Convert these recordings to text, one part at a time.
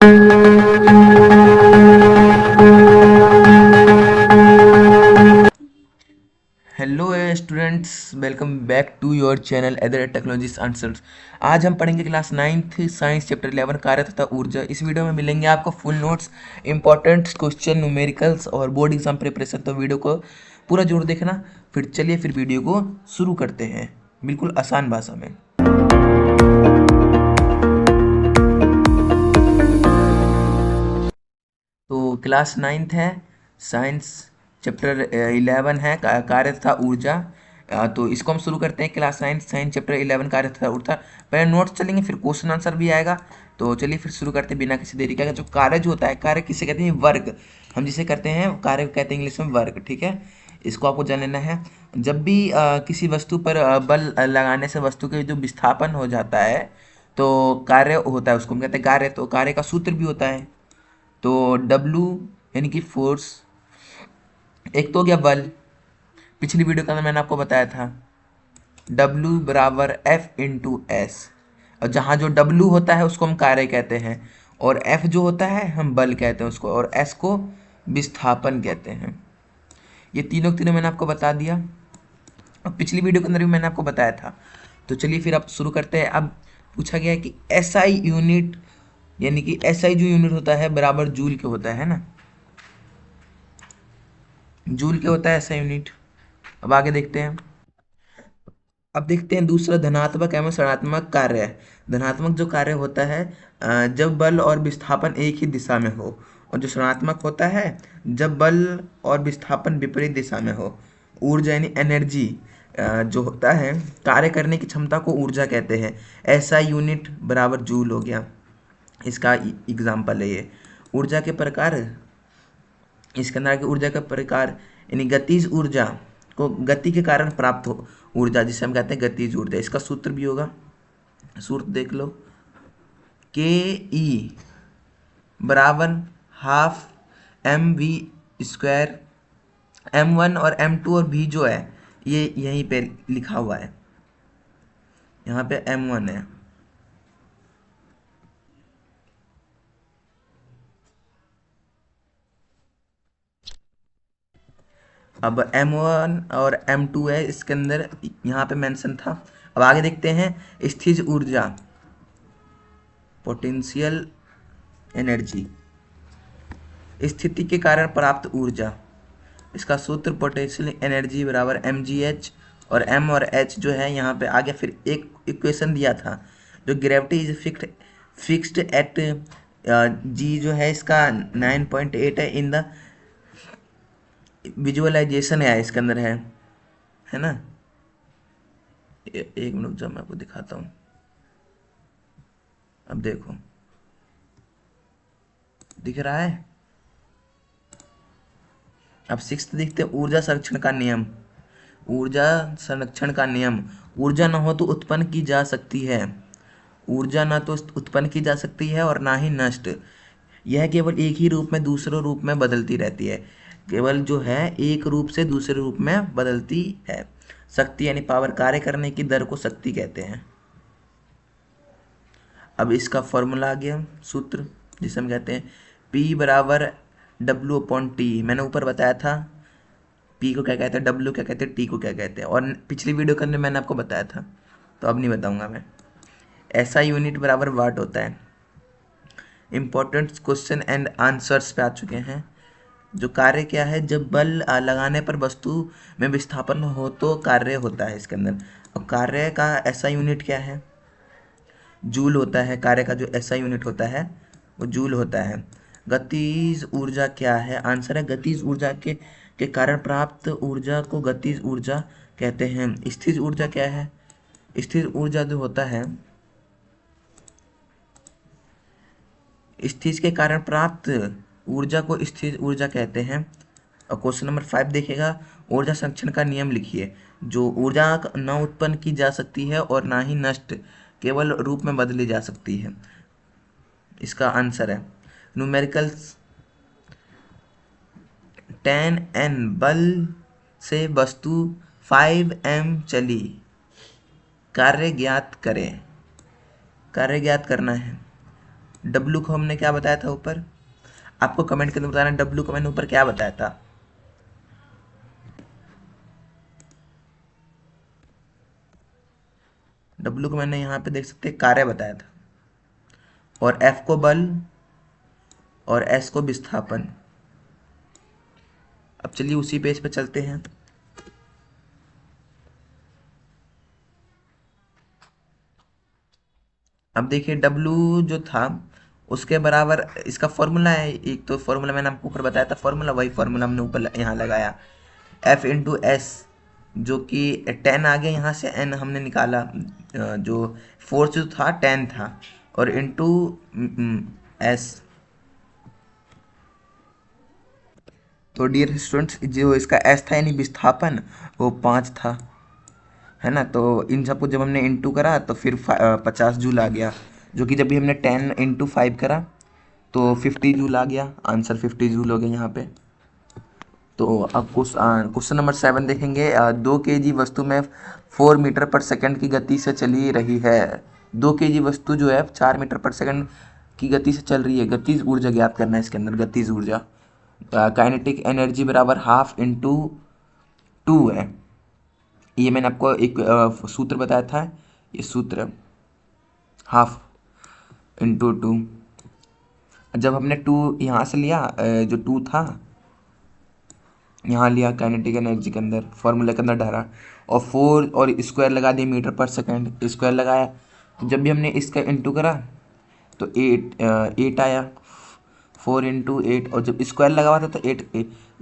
Hello students, welcome back to your channel other technologies answers. आज हम पढ़ेंगे class 9th science chapter 11 कार्य तथा ऊर्जा। इस वीडियो में मिलेंगे आपको full notes, important question, numericals और बोर्ड एग्जाम प्रिपरेशन। तो वीडियो को पूरा जरूर देखना। फिर वीडियो को शुरू करते हैं बिल्कुल आसान भाषा में। तो क्लास 9th है, साइंस चैप्टर 11 है कार्य तथा ऊर्जा। तो इसको हम शुरू करते हैं। क्लास 9 साइंस चैप्टर 11 कार्य तथा ऊर्जा। पहले नोट्स चलेंगे, फिर क्वेश्चन आंसर भी आएगा। तो चलिए फिर शुरू करते हैं बिना किसी देरी के। जो कार्य जो होता है, कार्य किसे कहते हैं? वर्क। हम जिसे करते हैं कार्य कहते हैं इंग्लिश में वर्क, ठीक है। इसको आपको जान लेना है। जब भी किसी वस्तु पर बल लगाने से वस्तु के जो विस्थापन हो जाता है तो कार्य होता है, उसको हम कहते हैं कार्य। तो कार्य का सूत्र भी होता है। तो W यानी कि फोर्स, एक तो हो गया बल। पिछली वीडियो के अंदर मैंने आपको बताया था W बराबर F इंटू एस। और जहाँ जो W होता है उसको हम कार्य कहते हैं, और F जो होता है हम बल कहते हैं उसको, और S को विस्थापन कहते हैं। ये तीनों तीनों मैंने आपको बता दिया, और पिछली वीडियो के अंदर भी मैंने आपको बताया था। तो चलिए फिर आप शुरू करते हैं। अब पूछा गया है कि SI यूनिट, यानी कि SI जो यूनिट होता है बराबर जूल के होता है ना। जूल के होता है ऐसा यूनिट। अब आगे देखते हैं। अब देखते हैं दूसरा, धनात्मक एवं ऋणात्मक कार्य। धनात्मक जो कार्य होता है जब बल और विस्थापन एक ही दिशा में हो, और जो ऋणात्मक होता है जब बल और विस्थापन विपरीत दिशा में हो। ऊर्जा यानी एनर्जी जो होता है, कार्य करने की क्षमता को ऊर्जा कहते हैं। ऐसा यूनिट बराबर जूल हो गया, इसका एग्जाम्पल है ये। ऊर्जा के प्रकार, इसके अंदर आगे ऊर्जा का प्रकार यानी गतिज ऊर्जा को गति के कारण प्राप्त हो ऊर्जा, जिसे हम कहते हैं गतिज ऊर्जा। इसका सूत्र भी होगा, सूत्र देख लो। के ई बराबर हाफ mv²। M1 और M2 और V जो है ये यहीं पे लिखा हुआ है, यहाँ पे M1 है। अब M1 और M2 है इसके अंदर, यहाँ पे मेंशन था। अब आगे देखते हैं। स्थिर ऊर्जा, पोटेंशियल एनर्जी, स्थिति के कारण प्राप्त ऊर्जा। इसका सूत्र पोटेंशियल एनर्जी बराबर mgh, और m और h जो है यहाँ पे आ गया। फिर एक इक्वेशन दिया था, जो gravity is fixed eight g जो है इसका 9.8 है। इन द विजुअलाइजेशन है इसके अंदर है ना। एक मिनट जब मैं आपको दिखाता हूँ। अब देखो, दिख रहा है। अब सिक्स्थ देखते हैं, ऊर्जा संरक्षण का नियम। ऊर्जा संरक्षण का नियम, ऊर्जा न हो तो उत्पन्न की जा सकती है। ऊर्जा ना तो उत्पन्न की जा सकती है और ना ही नष्ट। यह केवल एक ही रूप में दूसरे रूप में बदलती रहती है। केवल जो है एक रूप से दूसरे रूप में बदलती है। शक्ति यानी पावर, कार्य करने की दर को शक्ति कहते हैं। अब इसका फॉर्मूला आ गया, सूत्र जिसे हम कहते हैं P बराबर W/T। मैंने ऊपर बताया था P को क्या कहते हैं, W क्या कहते हैं, T को क्या कहते हैं, और पिछली वीडियो के अंदर मैंने आपको बताया था, तो अब नहीं बताऊंगा मैं। ऐसा यूनिट बराबर वाट होता है। इम्पोर्टेंट क्वेश्चन एंड आंसर्स पे आ चुके हैं। जो कार्य क्या है, जब बल लगाने पर वस्तु में विस्थापन हो तो कार्य होता है इसके अंदर। और कार्य का ऐसा यूनिट क्या है? जूल होता है। कार्य का जो ऐसा यूनिट होता है वो जूल होता है। गतिज ऊर्जा क्या है? आंसर है गतिज ऊर्जा के कारण प्राप्त ऊर्जा को गतिज ऊर्जा कहते हैं। स्थिर ऊर्जा क्या है? स्थिर ऊर्जा जो होता है, स्थिति के कारण प्राप्त ऊर्जा को स्थिर ऊर्जा कहते हैं। और क्वेश्चन नंबर 5 देखिएगा, ऊर्जा संरक्षण का नियम लिखिए। जो ऊर्जा न उत्पन्न की जा सकती है और ना ही नष्ट, केवल रूप में बदली जा सकती है। इसका आंसर है न्यूमेरिकल्स। 10N बल से वस्तु 5M चली। कार्य ज्ञात करें। कार्य ज्ञात करना है। डब्लू को हमने क्या बताया था ऊपर, आपको कमेंट करके बताना डब्लू को मैंने ऊपर क्या बताया था। डब्लू को मैंने यहाँ पे देख सकते कार्य बताया था, और एफ को बल, और एस को विस्थापन। अब चलिए उसी पेज पे चलते हैं। अब देखिए डब्लू जो था उसके बराबर इसका फॉर्मूला है, एक तो फॉर्मूला मैंने आपको ऊपर बताया था फॉर्मूला, वही फॉर्मूला हमने ऊपर यहाँ लगाया, एफ इंटू एस, जो कि 10 आ गया यहाँ से, एन हमने निकाला, जो फोर्स जो था 10 था, और इंटू एस। तो डियर स्टूडेंट्स जो इसका एस था यानी विस्थापन वो 5 था, है ना। तो इन सबको जब हमने इंटू करा तो फिर 50 जूल आ गया, जो कि जब भी हमने 10 इंटू 5 करा तो 50 जूल आ गया, आंसर 50 जूल हो गया यहाँ पे। तो अब क्वेश्चन नंबर 7 देखेंगे। 2 kg वस्तु में 4 मीटर पर सेकंड की गति से चली रही है। 2 kg वस्तु जो है 4 मीटर पर सेकंड की गति से चल रही है। गतिज ऊर्जा ज्ञात करना है इसके अंदर, गतिज ऊर्जा। काइनेटिक एनर्जी बराबर हाफ इंटू 2 है। ये मैंने आपको एक सूत्र बताया था, ये सूत्र हाफ इंटू 2। जब हमने 2 यहाँ से लिया, जो 2 था यहाँ लिया काइनेटिक एनर्जी के अंदर, फॉर्मूला के अंदर डाला, और 4 और स्क्वायर लगा दिया मीटर पर सेकंड, स्क्वायर लगाया। तो जब भी हमने इसका इंटू करा तो 8 आया, 4 इंटू 8, और जब स्क्वायर लगा हुआ था तो 8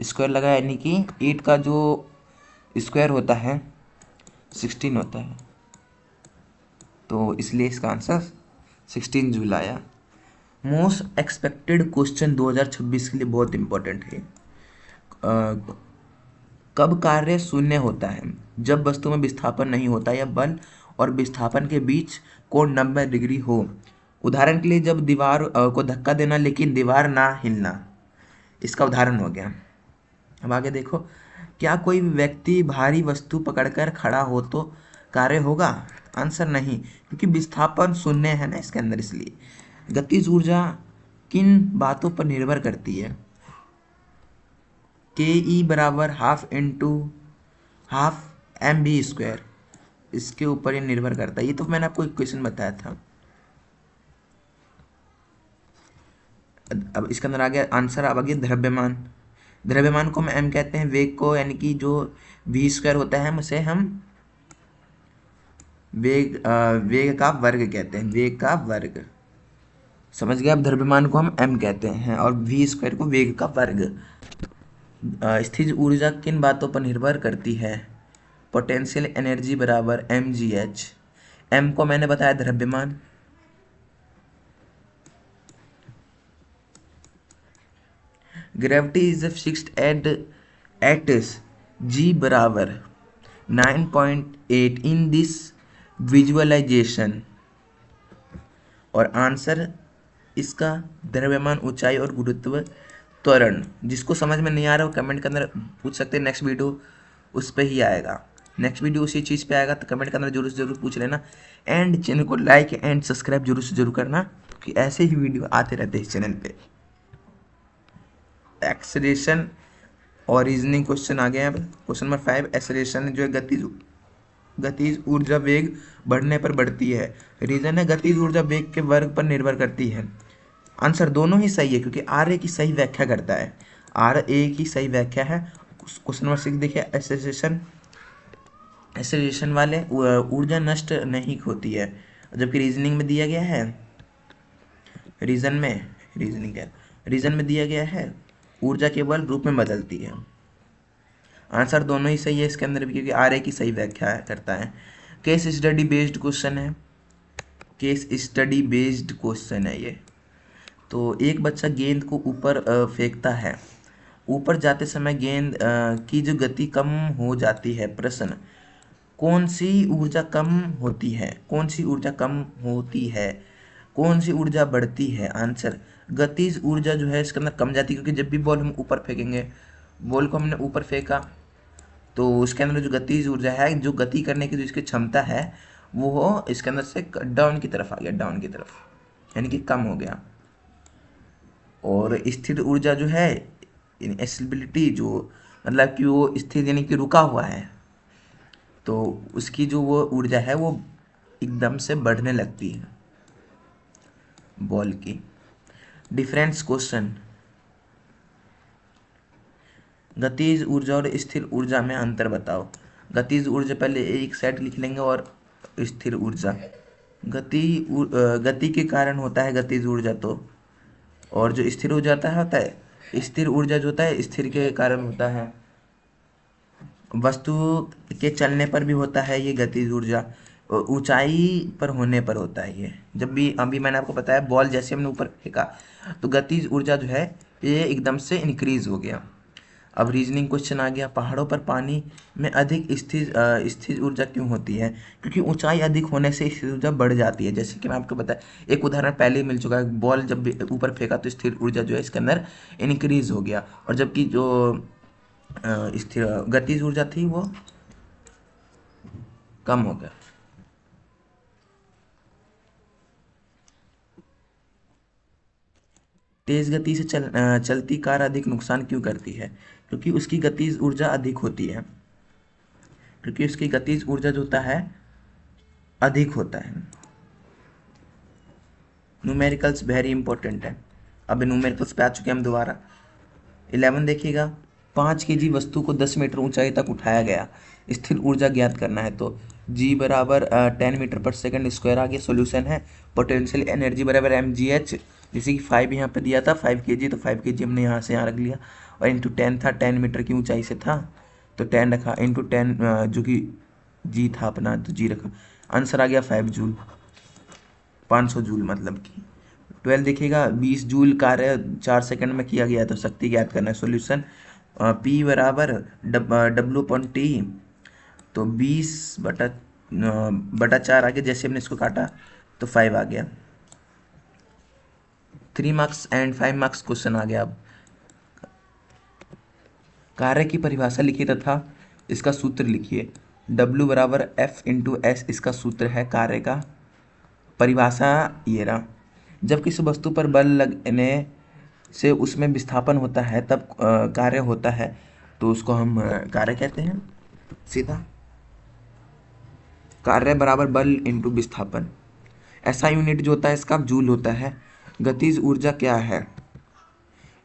स्क्वायर लगाया, यानी कि 8 का जो स्क्वायर होता है 16 होता है, तो इसलिए इसका आंसर 16 जूल आया। मोस्ट एक्सपेक्टेड क्वेश्चन 2026 के लिए बहुत इंपॉर्टेंट है। कब कार्य शून्य होता है? जब वस्तु में विस्थापन नहीं होता या बल और विस्थापन के बीच कोण 90 डिग्री हो। उदाहरण के लिए जब दीवार को धक्का देना लेकिन दीवार ना हिलना, इसका उदाहरण हो गया। अब आगे देखो, क्या कोई व्यक्ति भारी वस्तु पकड़कर खड़ा हो तो कार्य होगा? आंसर नहीं, क्योंकि विस्थापन शून्य है ना इसके अंदर, इसलिए। गतिज ऊर्जा किन बातों पर निर्भर करती है? के ई बराबर half into half M B square, इसके ऊपर ये निर्भर करता है। ये तो मैंने आपको इक्वेशन बताया था। अब इसके अंदर आ गया आंसर, अब आ गया द्रव्यमान। द्रव्यमान को हम एम कहते हैं, वेग को यानी कि जो वी स्क्वायर होता है उसे हम वेग का वर्ग कहते हैं, वेग का वर्ग। समझ गए? अब द्रव्यमान को हम एम कहते हैं और वी स्क्वायर को वेग का वर्ग। स्थिर ऊर्जा किन बातों पर निर्भर करती है? पोटेंशियल एनर्जी बराबर एम जी एच। एम को मैंने बताया द्रव्यमान, gravity is fixed at G बराबर 9.8 इन दिस विजुअलाइजेशन, और आंसर इसका द्रव्यमान, ऊंचाई और गुरुत्व त्वरण। जिसको समझ में नहीं आ रहा वो कमेंट के अंदर पूछ सकते हैं, नेक्स्ट वीडियो उस पर ही आएगा, नेक्स्ट वीडियो उसी चीज़ पे आएगा, तो कमेंट के अंदर जरूर से जरूर पूछ लेना। एंड चैनल को लाइक एंड सब्सक्राइब जरूर से जरूर करना, क्योंकि ऐसे ही वीडियो आते रहते हैं इस चैनल पे। एक्सेलरेशन और रीजनिंग क्वेश्चन आ गए हैं। अब क्वेश्चन नंबर 5, एक्सेलरेशन जो है गतिज ऊर्जा वेग बढ़ने पर बढ़ती है। रीजन है गतिज ऊर्जा वेग के वर्ग पर निर्भर करती है। आंसर दोनों ही सही है, क्योंकि आर ए की सही व्याख्या करता है, आर ए की सही व्याख्या है। क्वेश्चन नंबर 6 देखिए, एक्सेलरेशन वाले ऊर्जा नष्ट नहीं होती है, जबकि रीजनिंग में दिया गया है, रीजन में दिया गया है ऊर्जा केवल रूप में बदलती है। आंसर दोनों ही सही है इसके अंदर भी, क्योंकि आर ए की सही व्याख्या करता है। केस स्टडी बेस्ड क्वेश्चन है, केस स्टडी बेस्ड क्वेश्चन है ये। तो एक बच्चा गेंद को ऊपर फेंकता है, ऊपर जाते समय गेंद की जो गति कम हो जाती है। प्रश्न, कौन सी ऊर्जा कम होती है? कौन सी ऊर्जा कम होती है? कौन सी ऊर्जा बढ़ती है? आंसर, गतिज ऊर्जा जो है इसके अंदर कम जाती है, क्योंकि जब भी बॉल हम ऊपर फेंकेंगे, बॉल को हमने ऊपर फेंका तो उसके अंदर जो गतिज ऊर्जा है, जो गति करने की जो इसकी क्षमता है, वो इसके अंदर से डाउन की तरफ आ गया, डाउन की तरफ, यानी कि कम हो गया। और स्थिर ऊर्जा जो है, स्टेबिलिटी, जो मतलब कि वो स्थिर यानी कि रुका हुआ है, तो उसकी जो वो ऊर्जा है वो एकदम से बढ़ने लगती है बॉल की। डिफरेंस क्वेश्चन, गतिज ऊर्जा और स्थिर ऊर्जा में अंतर बताओ। गतिज ऊर्जा पहले एक साइड लिख लेंगे, और स्थिर ऊर्जा, गति के कारण होता है गतिज ऊर्जा, तो और जो स्थिर ऊर्जा होता है, स्थिर ऊर्जा जो होता है स्थिर के कारण होता है। वस्तु के चलने पर भी होता है ये गतिज ऊर्जा, और ऊंचाई पर होने पर होता है ये। जब भी अभी मैंने आपको बताया बॉल जैसे हमने ऊपर फेंका, तो गतिज ऊर्जा जो है ये एकदम से इंक्रीज हो गया। अब रीजनिंग क्वेश्चन आ गया, पहाड़ों पर पानी में अधिक स्थिर ऊर्जा क्यों होती है? क्योंकि ऊंचाई अधिक होने से स्थिर ऊर्जा बढ़ जाती है। जैसे कि मैं आपको बताया, एक उदाहरण पहले ही मिल चुका है, बॉल जब भी ऊपर फेंका तो स्थिर ऊर्जा जो है इसके अंदर इंक्रीज हो गया, और जबकि जो स्थिर गतिज ऊर्जा थी वो कम हो गया। तेज गति से चलती कार अधिक नुकसान क्यों करती है? क्योंकि उसकी गतिज ऊर्जा अधिक होती है, क्योंकि उसकी गतिज ऊर्जा जो होता है अधिक होता है। न्यूमेरिकल्स वेरी इंपॉर्टेंट है। अब न्यूमेरिकल्स पे आ चुके हैं हम दोबारा। 11 देखिएगा, 5 kg वस्तु को 10 मीटर ऊंचाई तक उठाया गया, स्थिर ऊर्जा ज्ञात करना है। तो जी बराबर 10 मीटर पर सेकंड स्क्वायर आ गया, सोल्यूशन है। पोटेंशियल एनर्जी बराबर mgh, जैसे कि 5 यहाँ पे दिया था 5 kg, तो 5 kg हमने यहाँ से यहाँ रख लिया, और इंटू 10 था, 10 मीटर की ऊंचाई से था तो 10 रखा, इंटू 10 जो कि जी था अपना, तो जी रखा। आंसर आ गया 5 जूल, 500 जूल मतलब कि। 12 देखिएगा, 20 जूल कार्य 4 सेकंड में किया गया, तो शक्ति ज्ञात करना है। सॉल्यूशन P बराबर W/T, तो 20/4 आ गया, जैसे हमने इसको काटा तो 5 आ गया। 3 मार्क्स एंड 5 मार्क्स क्वेश्चन आ गया। अब कार्य की परिभाषा लिखिए तथा इसका सूत्र लिखिए। W बराबर F/S इसका सूत्र है कार्य का। परिभाषा ये रहा, जब किसी वस्तु पर बल लगने से उसमें विस्थापन होता है तब कार्य होता है, तो उसको हम कार्य कहते हैं सीधा। कार्य बराबर बल इंटू विस्थापन। ऐसा यूनिट जो होता है इसका जूल होता है। गतिज ऊर्जा क्या है,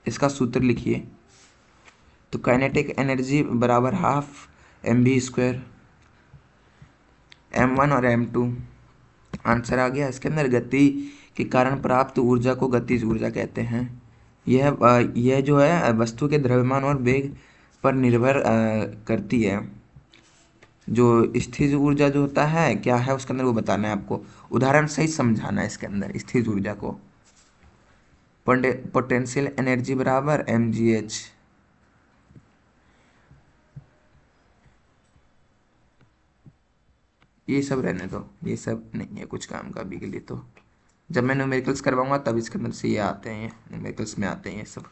इसका सूत्र लिखिए। तो काइनेटिक एनर्जी बराबर हाफ mv², m1 और m2। आंसर आ गया। इसके अंदर गति के कारण प्राप्त ऊर्जा को गतिज ऊर्जा कहते हैं। यह जो है वस्तु के द्रव्यमान और वेग पर निर्भर करती है। जो स्थिर ऊर्जा जो होता है क्या है उसके अंदर वो बताना है आपको, उदाहरण सही समझाना है इसके अंदर स्थिर ऊर्जा को। पोटेंशियल एनर्जी बराबर mgh। ये सब रहने दो, ये सब नहीं है कुछ काम का अभी के लिए। तो जब मैं न्यूमेरिकल्स करवाऊंगा तब इसके अंदर से ये आते हैं, न्यूमेरिकल्स में आते हैं ये सब,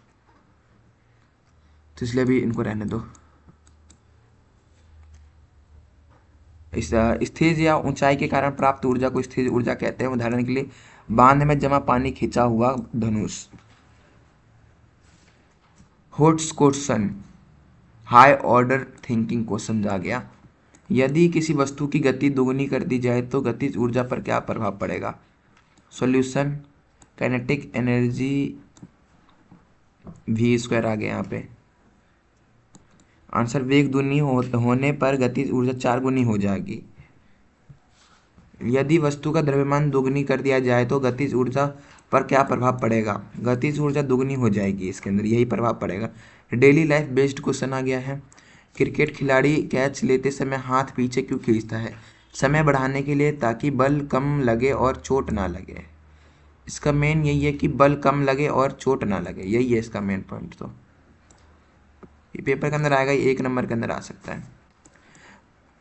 तो इसलिए भी इनको रहने दो। इस स्थिर या ऊंचाई के कारण प्राप्त ऊर्जा को स्थिर ऊर्जा कहते हैं। उदाहरण के लिए बांध में जमा पानी खींचा हुआ धनुष। HOTS question, high order thinking question आ गया। यदि किसी वस्तु की गति दोगुनी कर दी जाए तो गतिज ऊर्जा पर क्या प्रभाव पड़ेगा? सॉल्यूशन, काइनेटिक एनर्जी v² आ गया यहाँ पे। आंसर, वेग दुनी होने पर गतिज ऊर्जा 4 गुनी हो जाएगी। यदि वस्तु का द्रव्यमान दोगुनी कर दिया जाए तो गतिज ऊर्जा पर क्या प्रभाव पड़ेगा? गतिज ऊर्जा दोगुनी हो जाएगी, इसके अंदर यही प्रभाव पड़ेगा। डेली लाइफ बेस्ड क्वेश्चन आ गया है। क्रिकेट खिलाड़ी कैच लेते समय हाथ पीछे क्यों खींचता है? समय बढ़ाने के लिए, ताकि बल कम लगे और चोट ना लगे। इसका मेन यही है कि बल कम लगे और चोट ना लगे, यही है इसका मेन पॉइंट। तो ये पेपर के अंदर आएगा, 1 नंबर के अंदर आ सकता है।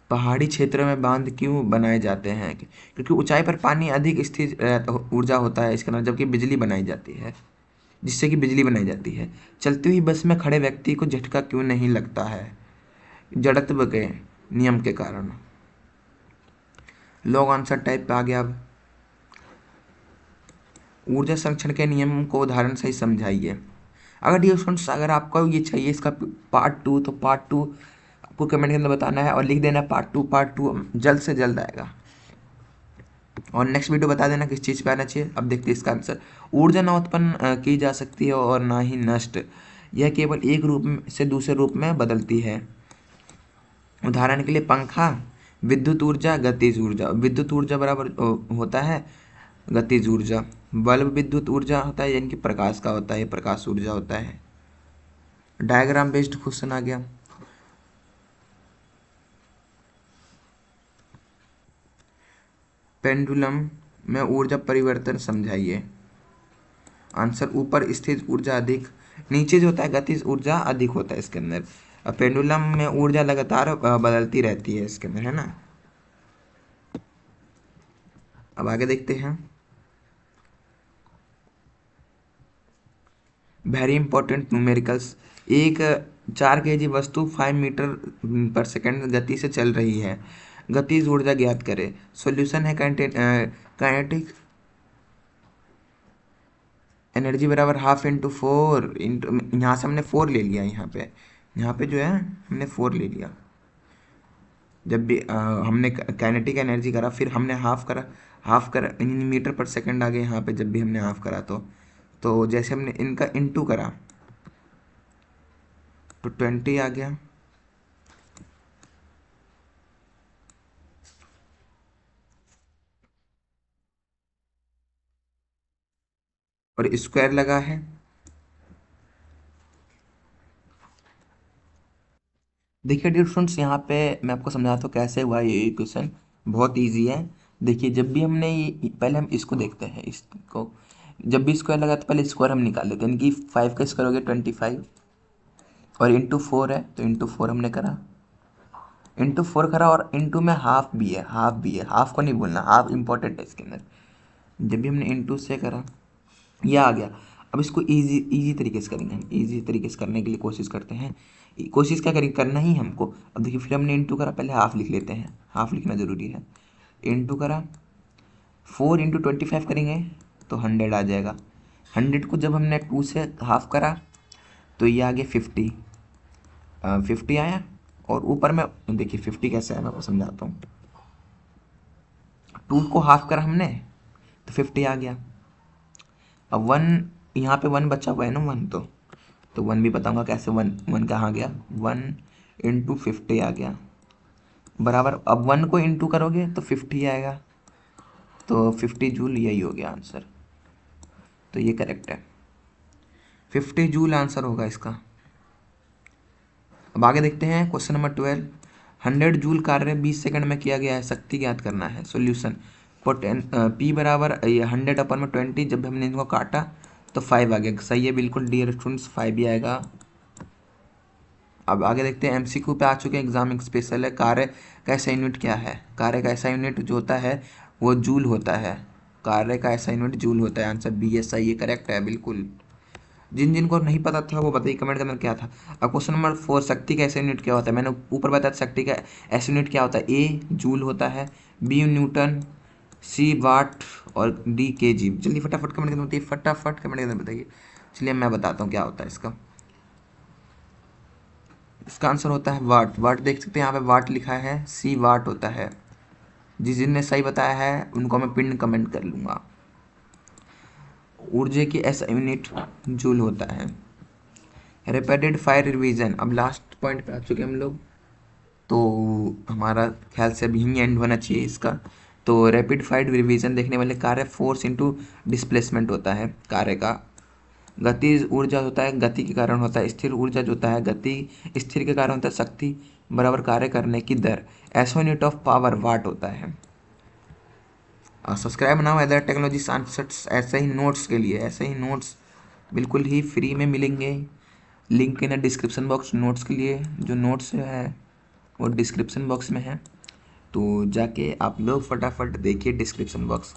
पहाड़ी क्षेत्र में बांध क्यों बनाए जाते हैं? क्योंकि ऊंचाई पर पानी अधिक स्थिर ऊर्जा होता है इसके अंदर, जबकि बिजली बनाई जाती है, जिससे कि बिजली बनाई जाती है। चलती हुई बस में खड़े व्यक्ति को झटका क्यों नहीं लगता है? जड़त्व के नियम के कारण। लॉन्ग आंसर टाइप पे आ गया। अब ऊर्जा संरक्षण के नियम को उदाहरण से ही समझाइए। अगर डियर स्टूडेंट्स अगर आपको ये चाहिए इसका पार्ट 2, तो पार्ट 2 आपको कमेंट के अंदर बताना है और लिख देना पार्ट टू जल्द से जल्द आएगा। और नेक्स्ट वीडियो बता देना किस चीज़ पे आना चाहिए। अब देखते हैं इसका आंसर। ऊर्जा न उत्पन्न की जा सकती है और ना ही नष्ट, यह केवल एक रूप से दूसरे रूप में बदलती है। उदाहरण के लिए पंखा, विद्युत ऊर्जा, गतिज ऊर्जा। विद्युत ऊर्जा बराबर होता है गतिज ऊर्जा। बल्ब विद्युत ऊर्जा होता है, यानी कि प्रकाश का होता है, प्रकाश ऊर्जा होता है। डायग्राम बेस्ड क्वेश्चन आ गया। पेंडुलम में ऊर्जा परिवर्तन समझाइए। आंसर ऊपर स्थित ऊर्जा अधिक, नीचे जो होता है गतिज ऊर्जा अधिक होता है इसके अंदर। पेंडुलम में ऊर्जा लगातार बदलती रहती है इसके अंदर, है ना। अब आगे देखते हैं। Very important numericals. एक 4 kg वस्तु 5 मीटर पर सेकेंड गति से चल रही है, गतिज ऊर्जा ज्ञात करे। सॉल्यूशन है काइनेटिक एनर्जी बराबर हाफ इंटू फोर इंटू, यहाँ से हमने 4 ले लिया, यहाँ पे जो है हमने 4 ले लिया। जब भी हमने काइनेटिक एनर्जी करा, फिर हमने हाफ करा मीटर पर सेकंड आ गए यहाँ पे। जब भी हमने हाफ करा तो जैसे हमने इनका इंटू करा तो 20 आ गया। और स्क्वायर लगा है। देखिए डियर स्टूडेंट्स, यहाँ पे मैं आपको समझाता हूँ कैसे हुआ ये इक्वेशन। बहुत इजी है। देखिए जब भी हमने पहले हम इसको देखते हैं, इसको जब भी स्क्वायर लगा तो पहले स्क्वायर हम निकाल लेते हैं, यानी कि 5 का स्क्वायर हो गया 25, और इंटू 4 है तो इंटू 4 हमने करा, इंटू 4 करा, और इंटू में हाफ भी है, हाफ को नहीं भूलना, हाफ इंपॉर्टेंट है इसके अंदर। जब भी हमने इंटू से करा ये आ गया। अब इसको इजी इजी तरीके से करेंगे हम, इजी तरीके से करने के लिए कोशिश करते हैं। कोशिश क्या करेंगे, करना ही हमको। अब देखिए फिर हमने इंटू करा, पहले हाफ लिख लेते हैं, हाफ लिखना ज़रूरी है। इंटू करा, 4 × 25 करेंगे तो 100 आ जाएगा। 100 को जब हमने 2 से हाफ करा तो ये आ गया 50, 50 आया। और ऊपर में देखिए 50 कैसे आया, मैं आपको समझाता हूँ। 2 को हाफ करा हमने तो 50 आ गया। अब 1, यहाँ पे 1 बचा हुआ है ना, 1 तो 1 भी बताऊंगा कैसे। 1 कहाँ गया, 1 × 50 आ गया बराबर। अब 1 को इंटू करोगे तो 50 आएगा, तो 50 जूल यही हो गया आंसर। तो ये करेक्ट है, 50 जूल आंसर होगा इसका। अब आगे देखते हैं क्वेश्चन नंबर 12। 100 जूल कार्य 20 सेकंड में किया गया है, शक्ति ज्ञात करना है। सॉल्यूशन पी बराबर ये 100/20, जब हमने इनको काटा तो 5 आ गया। सही है बिल्कुल डियर स्टूडेंट्स, 5 ही आएगा। अब आगे देखते हैं, एमसीक्यू पे आ चुके हैं, एग्जाम स्पेशल है। कार्य का ऐसा यूनिट क्या है। कार्य का ऐसा यूनिट जो होता है वो जूल होता है। कार्य का ऐसा यूनिट जूल होता है। आंसर बी है, सही है, करेक्ट है बिल्कुल। जिन जिनको नहीं पता था वो बताइए कमेंट के अंदर क्या था। अब क्वेश्चन नंबर 4, शक्ति का ऐसा यूनिट क्या होता है। मैंने ऊपर बताया शक्ति का ऐसा यूनिट क्या होता है। ए जूल होता है, बी न्यूटन, सी वाट, और डी केजी। जल्दी फटाफट कमेंट के अंदर बताइए, फटाफट कमेंट के अंदर बताइए। चलिए मैं बताता हूँ क्या होता है इसका। इसका आंसर होता है वाट। वाट देख सकते हैं यहाँ पे वाट लिखा है, सी वाट होता है। जिसने सही बताया है उनको मैं पिन कमेंट कर लूँगा। ऊर्जा की ऐसा यूनिट जूल होता है। रैपिड फायर रिवीजन, अब लास्ट पॉइंट पे आ चुके हम लोग, तो हमारा ख्याल से अभी यहीं एंड होना चाहिए इसका। तो रैपिड फायर रिवीजन देखने वाले कार्य फोर्स इनटू डिस्प्लेसमेंट होता है कार्य का। गतिज ऊर्जा होता है, गति के कारण होता है। स्थिर ऊर्जा जो होता है, गति स्थिर के कारण होता है। शक्ति बराबर कार्य करने की दर, एसो यूनिट ऑफ पावर वाट होता है। Subscribe now other technology answers, ऐसे ही नोट्स के लिए, ऐसे ही नोट्स बिल्कुल ही फ्री में मिलेंगे। Link in description box notes के लिए। जो नोट्स है वो डिस्क्रिप्शन बॉक्स में है, तो जाके आप लोग फटाफट देखिए डिस्क्रिप्शन बॉक्स,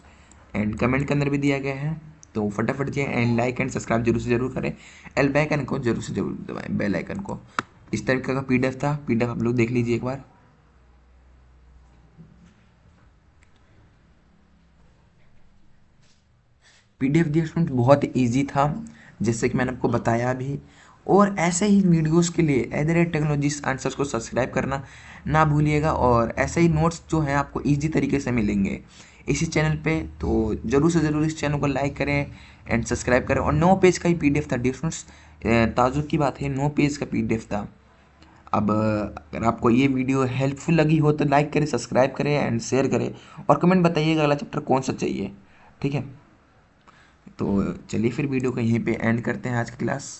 एंड कमेंट के अंदर भी दिया गया है। तो फटाफट जाइए एंड लाइक एंड सब्सक्राइब जरूर से जरूर करें। एल आइकन को जरूर से जरूर दबाएं, बेल आइकन को। इस तरीके का पीडीएफ था, पीडीएफ आप लोग देख लीजिए एक बार। PDF दिया स्टूडेंट बहुत ईजी था, जैसे कि मैंने आपको बताया भी। और ऐसे ही वीडियोस के लिए @टेक्नोलॉजीज आंसर्स को सब्सक्राइब करना ना भूलिएगा, और ऐसे ही नोट्स जो हैं आपको ईजी तरीके से मिलेंगे इसी चैनल पे। तो ज़रूर से ज़रूर इस चैनल को लाइक करें एंड सब्सक्राइब करें। और 9 पेज का ही PDF था डियर स्टूडेंट्स, ताजुब की बात है, 9 पेज का PDF था। अब अगर आपको ये वीडियो हेल्पफुल लगी हो तो लाइक करें, सब्सक्राइब करें एंड शेयर करें, और कमेंट बताइएगा अगला चैप्टर कौन सा चाहिए। ठीक है, तो चलिए फिर वीडियो को यहीं पे एंड करते हैं आज की क्लास।